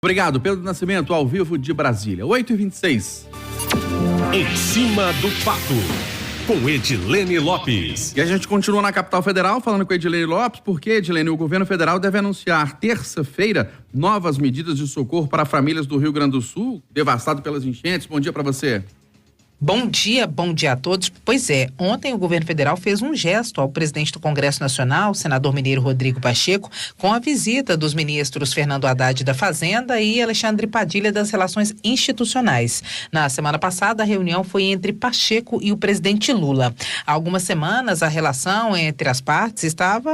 Obrigado, Pedro Nascimento, ao vivo de Brasília. 8h26. Em cima do fato, com Edilene Lopes. E a gente continua na capital federal falando com Edilene Lopes, porque, Edilene, o governo federal deve anunciar terça-feira novas medidas de socorro para famílias do Rio Grande do Sul, devastado pelas enchentes. Bom dia para você. Bom dia a todos. Pois é, ontem o governo federal fez um gesto ao presidente do Congresso Nacional, senador mineiro Rodrigo Pacheco, com a visita dos ministros Fernando Haddad da Fazenda e Alexandre Padilha das Relações Institucionais. Na semana passada, a reunião foi entre Pacheco e o presidente Lula. Há algumas semanas, a relação entre as partes estava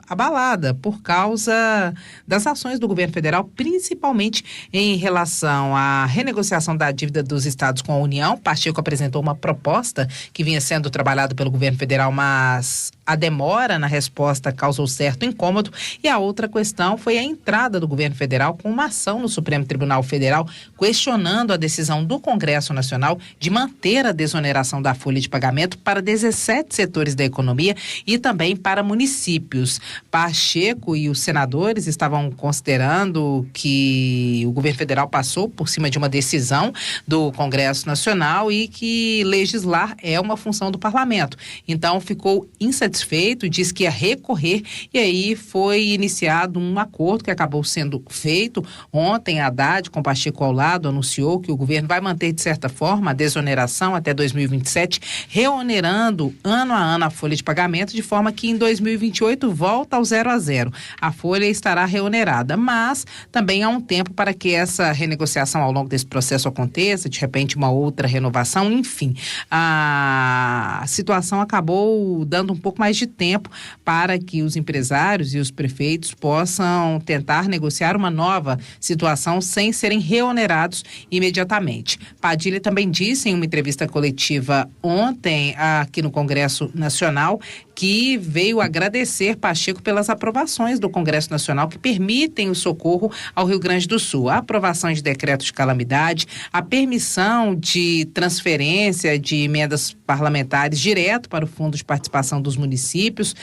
abalada por causa das ações do governo federal, principalmente em relação à renegociação da dívida dos estados com a União. Pacheco apresentou uma proposta que vinha sendo trabalhada pelo governo federal, mas a demora na resposta causou certo incômodo. E a outra questão foi a entrada do governo federal com uma ação no Supremo Tribunal Federal questionando a decisão do Congresso Nacional de manter a desoneração da folha de pagamento para 17 setores da economia e também para municípios. Pacheco e os senadores estavam considerando que o governo federal passou por cima de uma decisão do Congresso Nacional e que legislar é uma função do parlamento. Então ficou insatisfeito, disse que ia recorrer e aí foi iniciado um acordo que acabou sendo feito. Ontem, Haddad, com Pacheco ao lado, anunciou que o governo vai manter, de certa forma, a desoneração até 2027, reonerando ano a ano a folha de pagamento, de forma que em 2028 volta ao 0 a 0. A folha estará reonerada, mas também há um tempo para que essa renegociação ao longo desse processo aconteça, de repente uma outra renovação, enfim. A situação acabou dando um pouco mais de tempo para que os empresários e os prefeitos possam tentar negociar uma nova situação sem serem reonerados imediatamente. Padilha também disse em uma entrevista coletiva ontem aqui no Congresso Nacional que veio agradecer Pacheco pelas aprovações do Congresso Nacional que permitem o socorro ao Rio Grande do Sul. A aprovação de decretos de calamidade, a permissão de transferência de emendas parlamentares direto para o Fundo de Participação dos municípios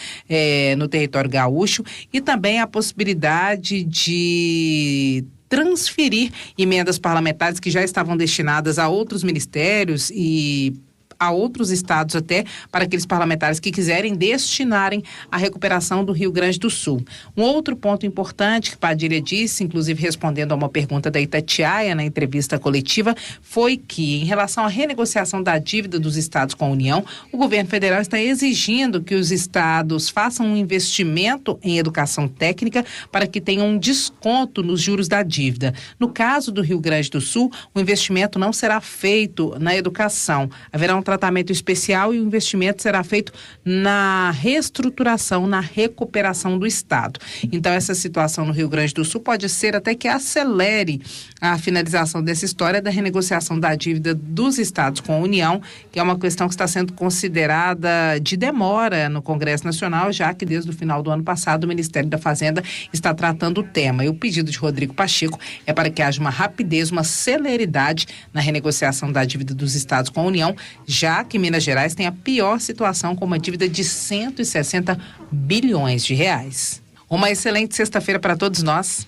no território gaúcho e também a possibilidade de transferir emendas parlamentares que já estavam destinadas a outros ministérios e a outros estados até, para aqueles parlamentares que quiserem destinarem à recuperação do Rio Grande do Sul. Um outro ponto importante que Padilha disse, inclusive respondendo a uma pergunta da Itatiaia na entrevista coletiva, foi que, em relação à renegociação da dívida dos estados com a União, o governo federal está exigindo que os estados façam um investimento em educação técnica para que tenham um desconto nos juros da dívida. No caso do Rio Grande do Sul, o investimento não será feito na educação. Haverá um tratamento especial e o investimento será feito na reestruturação, na recuperação do Estado. Então, essa situação no Rio Grande do Sul pode ser até que acelere a finalização dessa história da renegociação da dívida dos estados com a União, que é uma questão que está sendo considerada de demora no Congresso Nacional, já que desde o final do ano passado o Ministério da Fazenda está tratando o tema. E o pedido de Rodrigo Pacheco é para que haja uma rapidez, uma celeridade na renegociação da dívida dos estados com a União, já que Minas Gerais tem a pior situação com uma dívida de 160 bilhões de reais. Uma excelente sexta-feira para todos nós.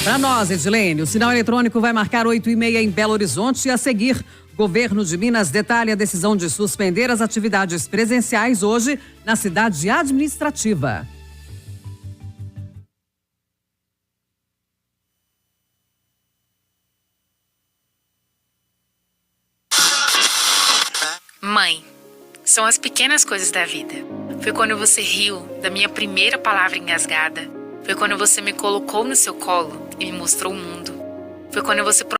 Para nós, Edilene, o sinal eletrônico vai marcar 8h30 em Belo Horizonte e a seguir, o governo de Minas detalha a decisão de suspender as atividades presenciais hoje na cidade administrativa. Mãe, são as pequenas coisas da vida. Foi quando você riu da minha primeira palavra engasgada. Foi quando você me colocou no seu colo e me mostrou o mundo. Foi quando você